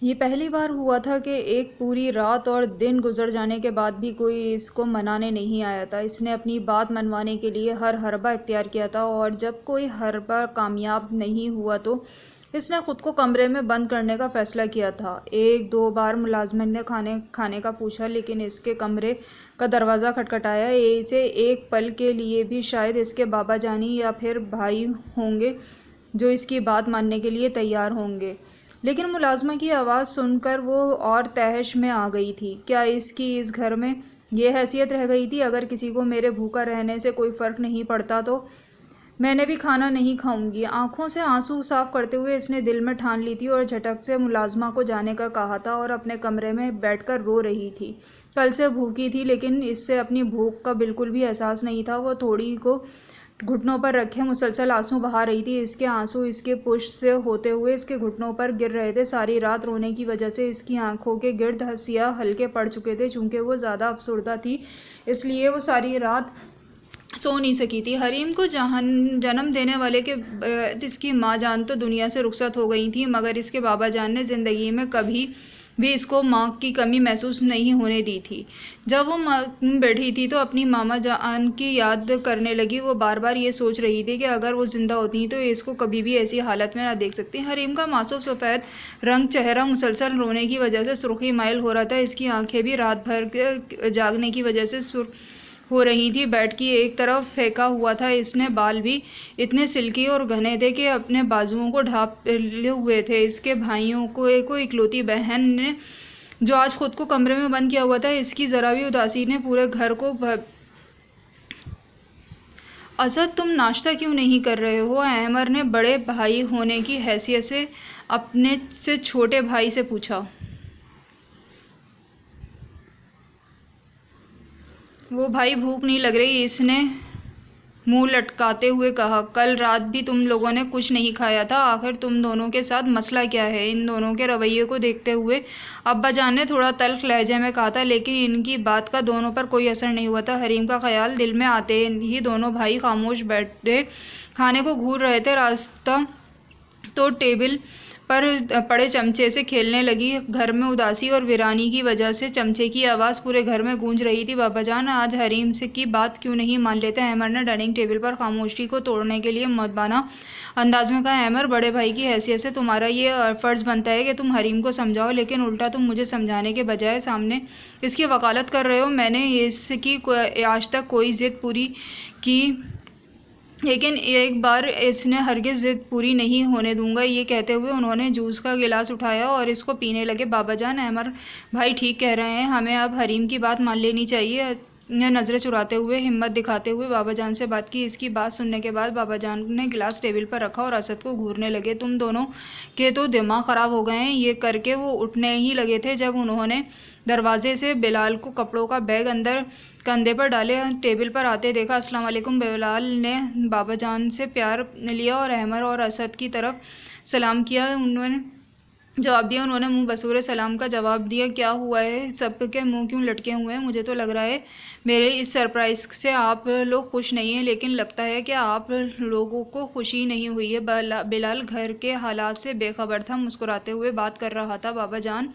ये पहली बार हुआ था कि एक पूरी रात और दिन गुजर जाने के बाद भी कोई इसको मनाने नहीं आया था। इसने अपनी बात मनवाने के लिए हर हरबा इख्तियार किया था और जब कोई हरबा कामयाब नहीं हुआ तो इसने ख़ुद को कमरे में बंद करने का फ़ैसला किया था। एक दो बार मुलाजमन ने खाने खाने का पूछा, लेकिन इसके कमरे का दरवाज़ा खटखटाया। इसे एक पल के लिए भी शायद इसके बाबा जानी या फिर भाई होंगे जो इसकी बात मानने के लिए तैयार होंगे। लेकिन मुलाज़िमा की आवाज़ सुनकर वो और तहश में आ गई थी। क्या इसकी इस घर में ये हैसियत रह गई थी? अगर किसी को मेरे भूखा रहने से कोई फ़र्क नहीं पड़ता तो मैंने भी खाना नहीं खाऊंगी। आंखों से आंसू साफ करते हुए इसने दिल में ठान ली थी और झटक से मुलाज़िमा को जाने का कहा था और अपने कमरे में बैठकर रो रही थी। कल से भूखी थी, लेकिन इससे अपनी भूख का बिल्कुल भी एहसास नहीं था। वो थोड़ी को घुटनों पर रखे मुसलसल आंसू बहा रही थी। इसके आंसू इसके पुश से होते हुए इसके घुटनों पर गिर रहे थे। सारी रात रोने की वजह से इसकी आंखों के गिर्द हंसिया हल्के पड़ चुके थे। चूंकि वो ज़्यादा अफसुर्दा थी, इसलिए वो सारी रात सो नहीं सकी थी। हरीम को जन्म देने वाले के इसकी माँ जान तो दुनिया से रुखसत हो गई थी, मगर इसके बाबा जान ने ज़िंदगी में कभी भी इसको माँ की कमी महसूस नहीं होने दी थी। जब वो बैठी थी तो अपनी मामा जान की याद करने लगी। वो बार बार ये सोच रही थी कि अगर वो ज़िंदा होती तो इसको कभी भी ऐसी हालत में ना देख सकती। हरीम का मासूम सफ़ेद रंग चेहरा मुसलसल रोने की वजह से सुर्खी माइल हो रहा था। इसकी आंखें भी रात भर के जागने की वजह से हो रही थी। बेड की एक तरफ फेंका हुआ था। इसने बाल भी इतने सिल्की और घने थे कि अपने बाजुओं को ढांप लिए हुए थे। इसके भाइयों को इकलौती बहन ने जो आज खुद को कमरे में बंद किया हुआ था, इसकी ज़रा भी उदासी ने पूरे घर को असद, तुम नाश्ता क्यों नहीं कर रहे हो? अहमर ने बड़े भाई होने की हैसियत से अपने से छोटे भाई से पूछा। वो भाई, भूख नहीं लग रही? इसने मुंह लटकाते हुए कहा। कल रात भी तुम लोगों ने कुछ नहीं खाया था। आखिर तुम दोनों के साथ मसला क्या है? इन दोनों के रवैये को देखते हुए अब्बा जान ने थोड़ा तल्ख लहजे में कहा था, लेकिन इनकी बात का दोनों पर कोई असर नहीं हुआ था। हरीम का ख्याल दिल में आते ही दोनों भाई खामोश बैठे खाने को घूर रहे थे। रास्ता तो टेबल पर पड़े चमचे से खेलने लगी। घर में उदासी और वीरानी की वजह से चमचे की आवाज़ पूरे घर में गूंज रही थी। बाबा जान आज हरीम से की बात क्यों नहीं मान लेते? अहमर ने डाइनिंग टेबल पर खामोशी को तोड़ने के लिए मदबाना अंदाज में कहा। अहमर, बड़े भाई की हैसियत से तुम्हारा ये फ़र्ज़ बनता है कि तुम हरीम को समझाओ, लेकिन उल्टा तुम मुझे समझाने के बजाय सामने इसकी वकालत कर रहे हो। मैंने इसकी आज तक कोई ज़िद पूरी की, लेकिन एक बार इसने हरगिज़ ज़िद पूरी नहीं होने दूंगा। ये कहते हुए उन्होंने जूस का गिलास उठाया और इसको पीने लगे। बाबा जान, अहमर भाई ठीक कह रहे हैं, हमें अब हरीम की बात मान लेनी चाहिए। नज़रें चुराते हुए, हिम्मत दिखाते हुए बाबा जान से बात की। इसकी बात सुनने के बाद बाबा जान ने गिलास टेबल पर रखा और असद को घूरने लगे। तुम दोनों के तो दिमाग ख़राब हो गए हैं। ये करके वो उठने ही लगे थे जब उन्होंने दरवाजे से बिलाल को कपड़ों का बैग अंदर कंधे पर डाले टेबल पर आते देखा। अस्सलाम वालेकुम। बिलाल ने बाबा जान से प्यार लिया और अहमर और असद की तरफ सलाम किया। उन्होंने जवाब दिया। उन्होंने मुंह बसूरे सलाम का जवाब दिया। क्या हुआ है? सबके मुंह क्यों लटके हुए हैं? मुझे तो लग रहा है मेरे इस सरप्राइज़ से आप लोग खुश नहीं हैं, लेकिन लगता है कि आप लोगों को खुशी नहीं हुई है। बिलाल घर के हालात से बेखबर था, मुस्कुराते हुए बात कर रहा था। बाबा जान,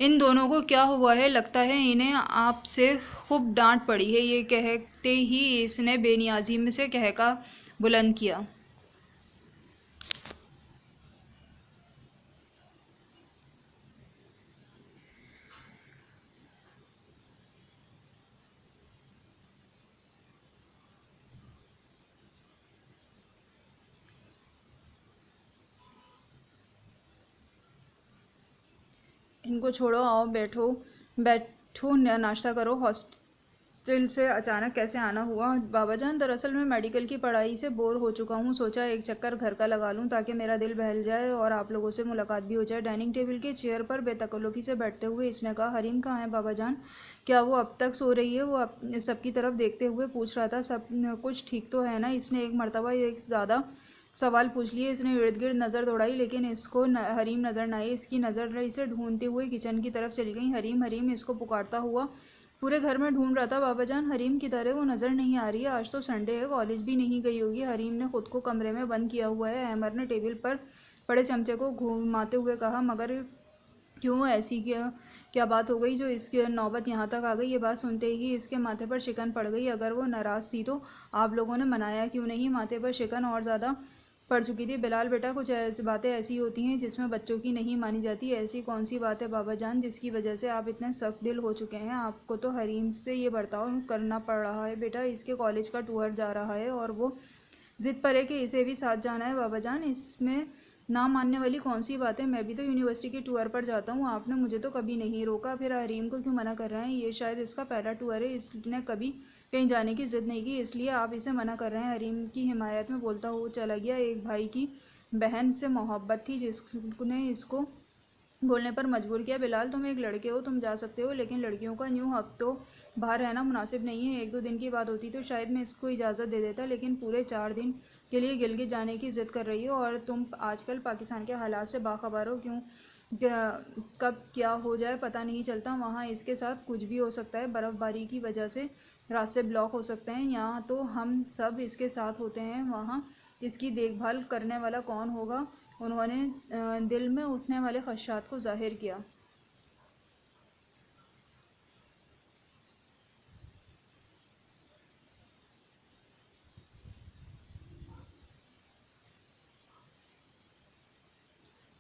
इन दोनों को क्या हुआ है? लगता है इन्हें आपसे खूब डांट पड़ी है। ये कहते ही इसने बेनियाजी में से कहका बुलंद किया। इनको छोड़ो, आओ बैठो बैठो, नाश्ता करो। हॉस्टल से अचानक कैसे आना हुआ? बाबा जान, दरअसल मैं मेडिकल की पढ़ाई से बोर हो चुका हूँ। सोचा एक चक्कर घर का लगा लूँ ताकि मेरा दिल बहल जाए और आप लोगों से मुलाकात भी हो जाए। डाइनिंग टेबल के चेयर पर बेतकल्लुफ़ी से बैठते हुए इसने कहा। हरीम कहाँ है बाबा जान? क्या वो अब तक सो रही है? वो सबकी तरफ देखते हुए पूछ रहा था। सब कुछ ठीक तो है ना? इसने एक मरतबा एक ज़्यादा सवाल पूछ लिए। इसने इर्द गिर्द नज़र दौड़ाई, लेकिन इसको हरीम नज़र न आई। इसकी नज़र इसे ढूंढते हुए किचन की तरफ चली गई। हरीम हरीम इसको पुकारता हुआ पूरे घर में ढूंढ रहा था। बाबा जान, हरीम किधर है? वो नज़र नहीं आ रही है। आज तो संडे है, कॉलेज भी नहीं गई होगी। हरीम ने खुद को कमरे में बंद किया हुआ है। अहमर ने टेबल पर पड़े चमचे को घुमाते हुए कहा। मगर क्यों, ऐसी क्या क्या बात हो गई जो इसकी नौबत यहाँ तक आ गई? ये बात सुनते ही इसके माथे पर शिकन पड़ गई। अगर वो नाराज़ थी तो आप लोगों ने मनाया क्यों नहीं? माथे पर शिकन और ज़्यादा पड़ चुकी थी। बिलाल बेटा, कुछ ऐसी बातें ऐसी होती हैं जिसमें बच्चों की नहीं मानी जाती। ऐसी कौन सी बात है बाबा जान जिसकी वजह से आप इतने सख्त दिल हो चुके हैं? आपको तो हरीम से ये बर्ताव करना पड़ रहा है। बेटा, इसके कॉलेज का टूर जा रहा है और वो ज़िद पर है कि इसे भी साथ जाना है। बाबा जान, इसमें ना मानने वाली कौन सी बात है? मैं भी तो यूनिवर्सिटी के टूर पर जाता हूँ, आपने मुझे तो कभी नहीं रोका। फिर हरीम को क्यों मना कर रहे हैं? ये शायद इसका पहला टूर है, इसने कभी कहीं जाने की ज़िद नहीं की, इसलिए आप इसे मना कर रहे हैं। हरीम की हिमायत में बोलता हुआ चला गया। एक भाई की बहन से मोहब्बत थी जिसने इसको बोलने पर मजबूर किया। बिलाल, तुम एक लड़के हो, तुम जा सकते हो, लेकिन लड़कियों का यूँ हफ्तों बाहर रहना मुनासिब नहीं है। 1-2 दिन की बात होती तो शायद मैं इसको इजाज़त दे देता, लेकिन पूरे 4 दिन के लिए गिलगित जाने की ज़िद कर रही हो। और तुम आजकल पाकिस्तान के हालात से बाखबर हो। क्यों, कब क्या हो जाए पता नहीं चलता। वहाँ इसके साथ कुछ भी हो सकता है। बर्फ़बारी की वजह से रास्ते ब्लॉक हो सकते हैं। यहाँ तो हम सब इसके साथ होते हैं, वहाँ इसकी देखभाल करने वाला कौन होगा? उन्होंने दिल में उठने वाले खदशात को ज़ाहिर किया।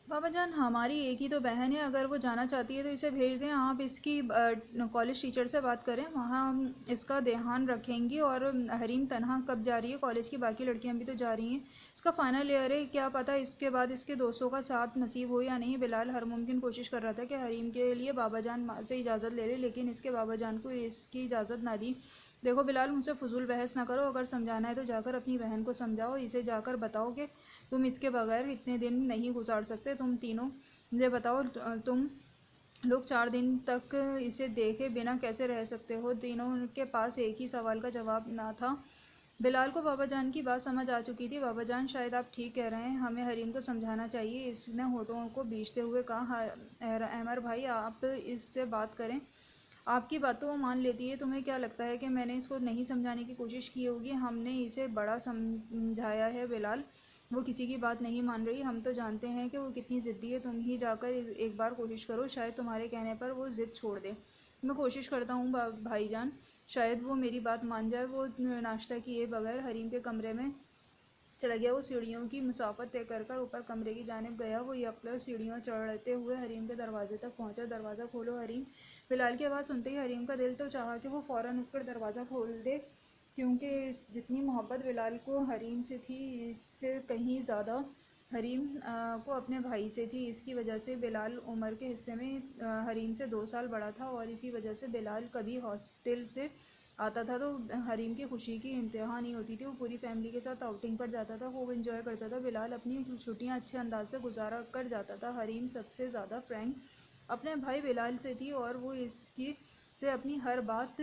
बाबा जान, हमारी एक ही तो बहन है, अगर वो जाना चाहती है तो इसे भेज दें। आप इसकी कॉलेज टीचर से बात करें, वहाँ हम इसका ध्यान रखेंगे। और हरीम तनहा कब जा रही है? कॉलेज की बाकी लड़कियां भी तो जा रही हैं। इसका फाइनल ईयर है, क्या पता इसके बाद इसके दोस्तों का साथ नसीब हो या नहीं। बिलाल हर मुमकिन कोशिश कर रहा था कि हरीम के लिए बाबा जान से इजाज़त ले ले, लेकिन इसके बाबा जान को इसकी इजाज़त ना दी। देखो बिलाल, मुझसे फजूल बहस ना करो। अगर समझाना है तो जाकर अपनी बहन को समझाओ। इसे जाकर बताओ कि तुम इसके बगैर इतने दिन नहीं गुजार सकते। तुम तीनों मुझे बताओ, तुम लोग 4 दिन तक इसे देखे बिना कैसे रह सकते हो? तीनों के पास एक ही सवाल का जवाब ना था। बिलाल को बाबा जान की बात समझ आ चुकी थी। बाबा जान, शायद आप ठीक कह रहे हैं, हमें हरीम को समझाना चाहिए। इसने होठों को बीचते हुए कहा। अमर भाई, आप इससे बात करें, आपकी बात तो वो मान लेती है। तुम्हें क्या लगता है कि मैंने इसको नहीं समझाने की कोशिश की होगी? हमने इसे बड़ा समझाया है बिलाल, वो किसी की बात नहीं मान रही। हम तो जानते हैं कि वो कितनी ज़िद्दी है। तुम ही जाकर एक बार कोशिश करो, शायद तुम्हारे कहने पर वो ज़िद छोड़ दे। मैं कोशिश करता हूँ भाईजान, शायद वो मेरी बात मान जाए। वो नाश्ता किए बगैर हरीम के कमरे में चला गया। वो सीढ़ियों की मुसाफत तय कर कर ऊपर कमरे की जानिब गया। वो यकदम सीढ़ियों चढ़ते हुए हरीम के दरवाजे तक पहुंचा। दरवाज़ा खोलो हरीम। बिलाल की आवाज़ सुनते ही हरीम का दिल तो चाहा कि वो फ़ौरन उठकर दरवाज़ा खोल दे, क्योंकि जितनी मोहब्बत बिलाल को हरीम से थी, इससे कहीं ज़्यादा हरीम को अपने भाई से थी। इसकी वजह से बिलाल उम्र के हिस्से में हरीम से 2 साल बड़ा था, और इसी वजह से बिलाल कभी हॉस्टल से आता था तो हरीम की खुशी की इंतहा नहीं होती थी। वो पूरी फैमिली के साथ आउटिंग पर जाता था, खूब इंजॉय करता था। बिलाल अपनी छुट्टियां अच्छे अंदाज से गुजारा कर जाता था। हरीम सबसे ज़्यादा फ्रैंक अपने भाई बिलाल से थी, और वो इसकी से अपनी हर बात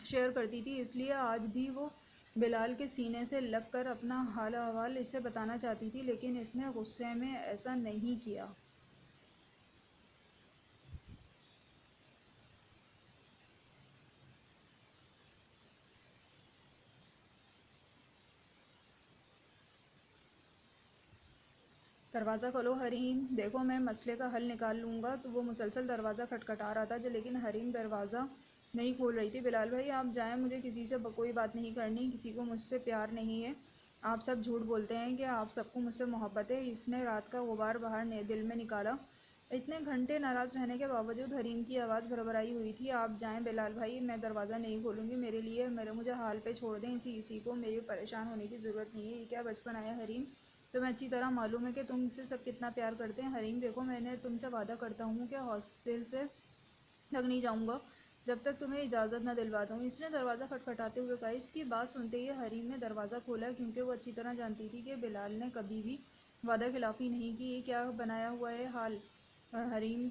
शेयर करती थी। इसलिए आज भी वो बिलाल के सीने से लग कर अपना हाल अहवाल इसे बताना चाहती थी, लेकिन इसने गुस्से में ऐसा नहीं किया। दरवाज़ा खोलो हरीम, देखो मैं मसले का हल निकाल लूँगा। तो वो मुसलसल दरवाज़ा खटखटा रहा था, जो लेकिन हरीम दरवाज़ा नहीं खोल रही थी। बिलाल भाई, आप जाएं, मुझे किसी से कोई बात नहीं करनी, किसी को मुझसे प्यार नहीं है। आप सब झूठ बोलते हैं कि आप सबको मुझसे मोहब्बत है। इसने रात का गुबार बाहर दिल में निकाला। इतने घंटे नाराज़ रहने के बावजूद हरीम की आवाज़ भरभराई हुई थी। आप जाएं बिलाल भाई, मैं दरवाज़ा नहीं खोलूँगी। मेरे लिए मुझे हाल पे छोड़ दें। इसी को मेरी परेशान होने की ज़रूरत नहीं है। ये क्या बचपन आया हरीम? तुम्हें अच्छी तरह मालूम है कि तुमसे सब कितना प्यार करते हैं। हरीम देखो, मैंने तुमसे वादा करता हूँ कि हॉस्टल से तक नहीं जाऊँगा जब तक तुम्हें इजाज़त न दिलवा दूँ। इसने दरवाज़ा खटखटाते हुए कहा। इसकी बात सुनते ही हरीम ने दरवाज़ा खोला, क्योंकि वो अच्छी तरह जानती थी कि बिलाल ने कभी भी वादा खिलाफ़ी नहीं की। ये क्या बनाया हुआ है हाल? हरीम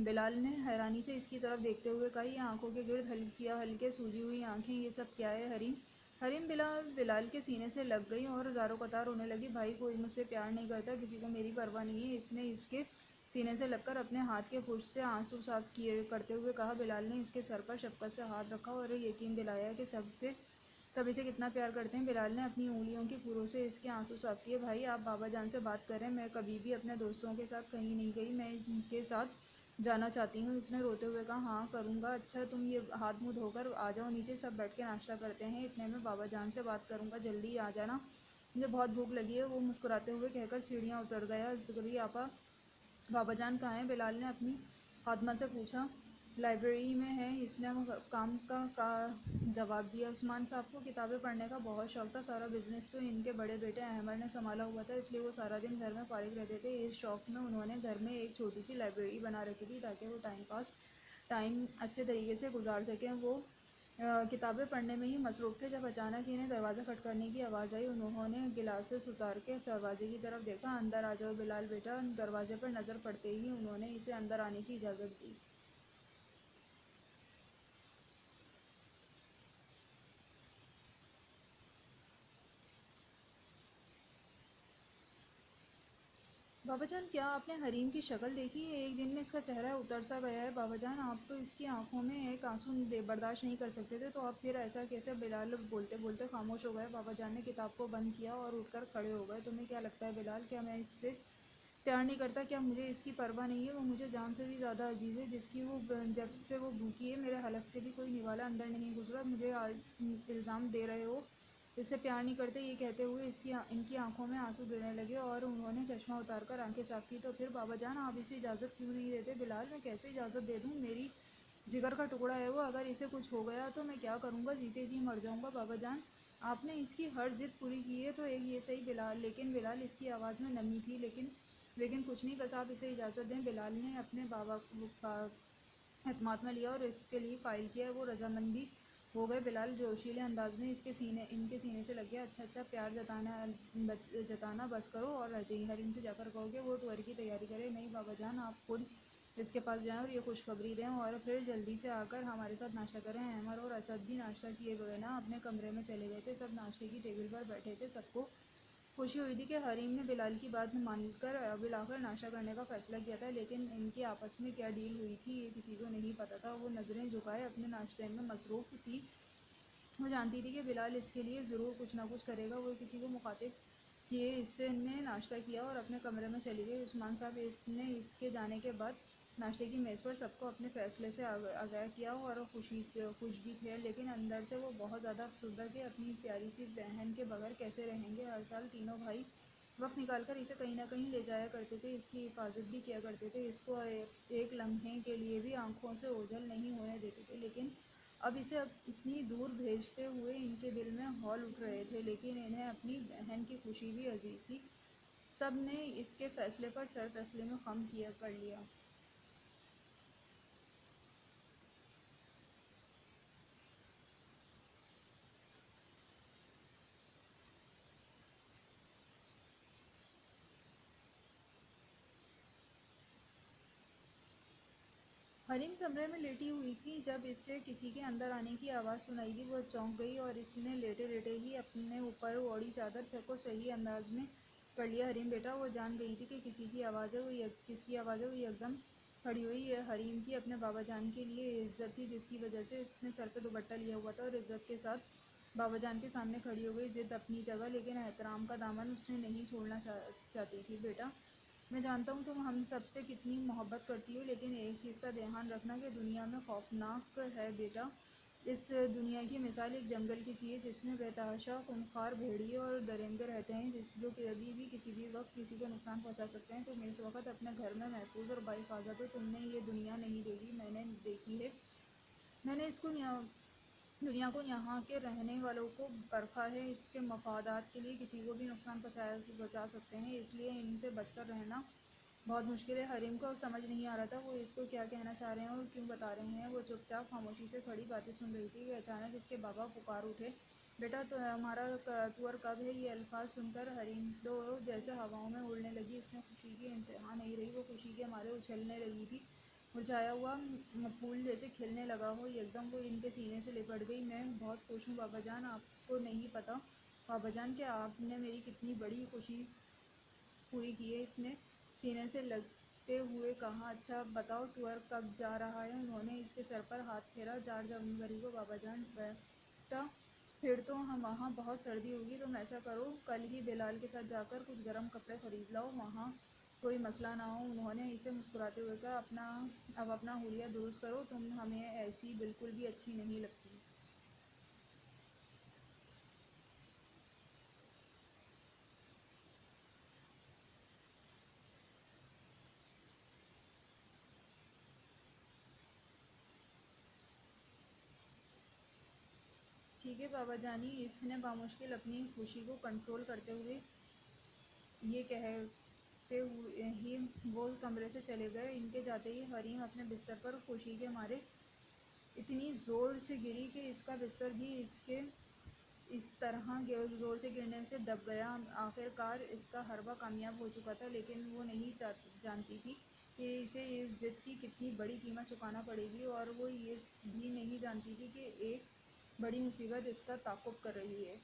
बिलाल ने हैरानी से इसकी तरफ देखते हुए कहा। ये आंखों के गिर्द हल्के सूजी हुई आंखें, ये सब क्या है हरीम? हरीम बिलाल के सीने से लग गई और ज़ारो कतार रोने लगी। भाई, कोई मुझसे प्यार नहीं करता, किसी को मेरी परवाह नहीं है। इसने इसके सीने से लगकर अपने हाथ के फुर्श से आंसू साफ किए करते हुए कहा। बिलाल ने इसके सर पर शफकत से हाथ रखा और यकीन दिलाया कि सब इसे कितना प्यार करते हैं। बिलाल ने अपनी उंगलियों की फुरों से इसके आंसू साफ किए। भाई आप बाबा जान से बात करें, मैं कभी भी अपने दोस्तों के साथ कहीं नहीं गई, मैं इनके साथ जाना चाहती हूँ। उसने रोते हुए कहा, हाँ करूँगा। अच्छा तुम ये हाथ मुँह धोकर आ जाओ नीचे, सब बैठ के नाश्ता करते हैं। इतने में बाबा जान से बात करूँगा, जल्दी आ जाना, मुझे बहुत भूख लगी है। वो मुस्कुराते हुए कहकर सीढ़ियाँ उतर गया। ज़िक्री आपा बाबा जान कहाँ हैं? बिलाल ने अपनी फातिमा से पूछा। लाइब्रेरी में है, इसने काम का जवाब दिया। उस्मान साहब को किताबें पढ़ने का बहुत शौक था। सारा बिजनेस तो इनके बड़े बेटे अहमद ने संभाला हुआ था, इसलिए वो सारा दिन घर में फारिग रहते थे। इस शौक में उन्होंने घर में एक छोटी सी लाइब्रेरी बना रखी थी ताकि वो टाइम अच्छे तरीके से गुजार सकें। वो किताबें पढ़ने में ही मसरूफ़ थे जब अचानक इन्हें दरवाज़ा खटखटाने की आवाज़ आई। उन्होंने गिलासेस उतार के दरवाजे की तरफ देखा। अंदर आ जाओ बिलाल बेटा। दरवाजे पर नज़र पड़ते ही उन्होंने इसे अंदर आने की इजाज़त दी। बाबाजान क्या आपने हरीम की शक्ल देखी है? एक दिन में इसका चेहरा उतर सा गया है। बाबाजान आप तो इसकी आंखों में एक आंसू बर्दाश्त नहीं कर सकते थे, तो आप फिर ऐसा कैसे? बिलाल बोलते बोलते खामोश हो गए। बाबाजान ने किताब को बंद किया और उठकर खड़े हो गए। तुम्हें क्या लगता है बिलाल, क्या मैं इससे प्यार नहीं करता? क्या मुझे इसकी परवाह नहीं है? वो मुझे जान से भी ज़्यादा अजीज़ है। जिसकी वो जब से वो भूखी है, मेरे हलक से भी कोई निवाला अंदर नहीं गुजरा। मुझे इल्ज़ाम दे रहे हो इससे प्यार नहीं करते? ये कहते हुए इनकी आंखों में आंसू गिरने लगे और उन्होंने चश्मा उतारकर आंखें साफ की। तो फिर बाबा जान आप इसे इजाज़त क्यों नहीं देते? बिलाल मैं कैसे इजाज़त दे दूँ? मेरी जिगर का टुकड़ा है वो, अगर इसे कुछ हो गया तो मैं क्या करूँगा? जीते जी मर जाऊँगा। बाबा जान आपने इसकी हर जिद पूरी की है तो एक ये सही बिलाल। लेकिन बिलाल इसकी आवाज़ में नमी थी। लेकिन कुछ नहीं, बस आप इसे इजाज़त दें। बिलाल ने अपने बाबा को एतमाद में लिया और इसके लिए कायल किया। वो रजामंदी हो गए। बिलाल जोशीले अंदाज में इनके सीने से लग गया। अच्छा प्यार जताना बस करो और हरीम से जाकर कहोगे वो टूर की तैयारी करे। नहीं बाबा जान आप खुद इसके पास जाएं और ये खुशखबरी दें और फिर जल्दी से आकर हमारे साथ नाश्ता करें। अहमद और असद भी नाश्ता किए बगैर ना अपने कमरे में चले गए थे। सब नाश्ते की टेबल पर बैठे थे। सबको खुशी हुई थी कि हरीम ने बिलाल की बात मानकर बुलाकर नाश्ता करने का फ़ैसला किया था, लेकिन इनकी आपस में क्या डील हुई थी ये किसी को नहीं पता था। वो नज़रें झुकाए अपने नाश्ते में मसरूफ़ थी। वो जानती थी कि बिलाल इसके लिए ज़रूर कुछ ना कुछ करेगा। वो किसी को मुखातिब किए इससे ने नाश्ता किया और अपने कमरे में चली गई। उस्मान साहब इसने इसके जाने के बाद नाश्ते की मेज़ पर सबको अपने फ़ैसले से आगाह किया और खुश भी थे, लेकिन अंदर से वो बहुत ज़्यादा अफसरदा कि अपनी प्यारी सी बहन के बगैर कैसे रहेंगे। हर साल तीनों भाई वक्त निकालकर इसे कहीं ना कहीं ले जाया करते थे, इसकी हिफाजत भी किया करते थे, इसको एक लम्हे के लिए भी आंखों से ओझल नहीं होने देते थे। लेकिन अब इतनी दूर भेजते हुए इनके दिल में हौल उठ रहे थे, लेकिन इन्हें अपनी बहन की खुशी भी अजीज़ थी। सब ने इसके फ़ैसले पर सर तस्लीम खम किया कर लिया। हरीम कमरे में लेटी हुई थी। जब इसे किसी के अंदर आने की आवाज़ सुनाई दी, वो चौंक गई और इसने लेटे लेटे ही अपने ऊपर ओढ़ी चादर से को सही अंदाज में कर लिया। हरीम बेटा, वो जान गई थी कि किसकी आवाज़ है। वो एकदम खड़ी हुई। हरीम की अपने बाबा जान के लिए इज्जत थी, जिसकी वजह से इसने सर पे दुपट्टा लिया हुआ था और इज्जत के साथ बाबा जान के सामने खड़ी हो गई। ज़िद अपनी जगह, लेकिन एहतराम का दामन उसने नहीं छोड़ना चाहती थी। बेटा मैं जानता हूँ तुम हम सबसे कितनी मोहब्बत करती हो, लेकिन एक चीज़ का ध्यान रखना कि दुनिया में खौफनाक है बेटा। इस दुनिया की मिसाल एक जंगल की सी है जिसमें बेतहाशा खूंखार भेड़िए और दरिंदे रहते हैं जो कभी भी किसी भी वक्त किसी को नुकसान पहुंचा सकते हैं। तुम इस वक्त अपने घर में महफूज और बाहिफाजत हो। तुमने ये दुनिया नहीं देखी, मैंने देखी है। मैंने इसको दुनिया को यहाँ के रहने वालों को परखा है। इसके मफादात के लिए किसी को भी नुकसान पहुँचा सकते हैं, इसलिए इनसे बचकर रहना बहुत मुश्किल है। हरीम को समझ नहीं आ रहा था वो इसको क्या कहना चाह रहे हैं और क्यों बता रहे हैं। वो चुपचाप खामोशी से खड़ी बातें सुन रही थी कि अचानक इसके बाबा पुकार उठे। बेटा तो हमारा टूर कब है? ये अल्फाज सुनकर हरीम तो जैसे हवाओं में उड़ने लगी। इसने खुशी की इंतहा नहीं रही। वो खुशी के मारे उछलने लगी थी। मुरझाया हुआ फूल जैसे खिलने लगा हो। एकदम वो इनके सीने से लिपट गई। मैं बहुत खुश हूँ बाबा जान, आपको नहीं पता बाबा जान कि आपने मेरी कितनी बड़ी खुशी पूरी की है। इसने सीने से लगते हुए कहा। अच्छा बताओ टूर कब जा रहा है? उन्होंने इसके सर पर हाथ फेरा। 4 जनवरी को बाबा जान। बेटा फिर तो हम वहाँ बहुत सर्दी होगी। तुम ऐसा करो, कल ही बिलाल के साथ जाकर कुछ गर्म कपड़े ख़रीद लाओ, वहाँ कोई मसला ना हो। उन्होंने इसे मुस्कुराते हुए कहा, अब अपना हुलिया दुरुस्त करो, तुम हमें ऐसी बिल्कुल भी अच्छी नहीं लगती। ठीक है बाबा जानी, इसने बामुश्किल अपनी खुशी को कंट्रोल करते हुए ये कहते हुए ही वो कमरे से चले गए। इनके जाते ही हरीम अपने बिस्तर पर खुशी के मारे इतनी ज़ोर से गिरी कि इसका बिस्तर भी इसके इस तरह ज़ोर से गिरने से दब गया। आखिरकार इसका हरबा कामयाब हो चुका था, लेकिन वो नहीं जानती थी कि इसे इस ज़िद की कितनी बड़ी कीमत चुकाना पड़ेगी, और वो ये भी नहीं जानती थी कि एक बड़ी मुसीबत इसका ताक़ुब कर रही है।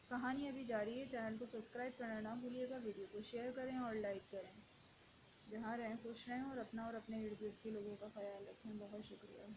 कहानी अभी जारी है। चैनल को सब्सक्राइब करना ना भूलिएगा, वीडियो को शेयर करें और लाइक करें। जहाँ रहें खुश रहें और अपना और अपने इर्द गिर्द के लोगों का ख्याल रखें। बहुत शुक्रिया।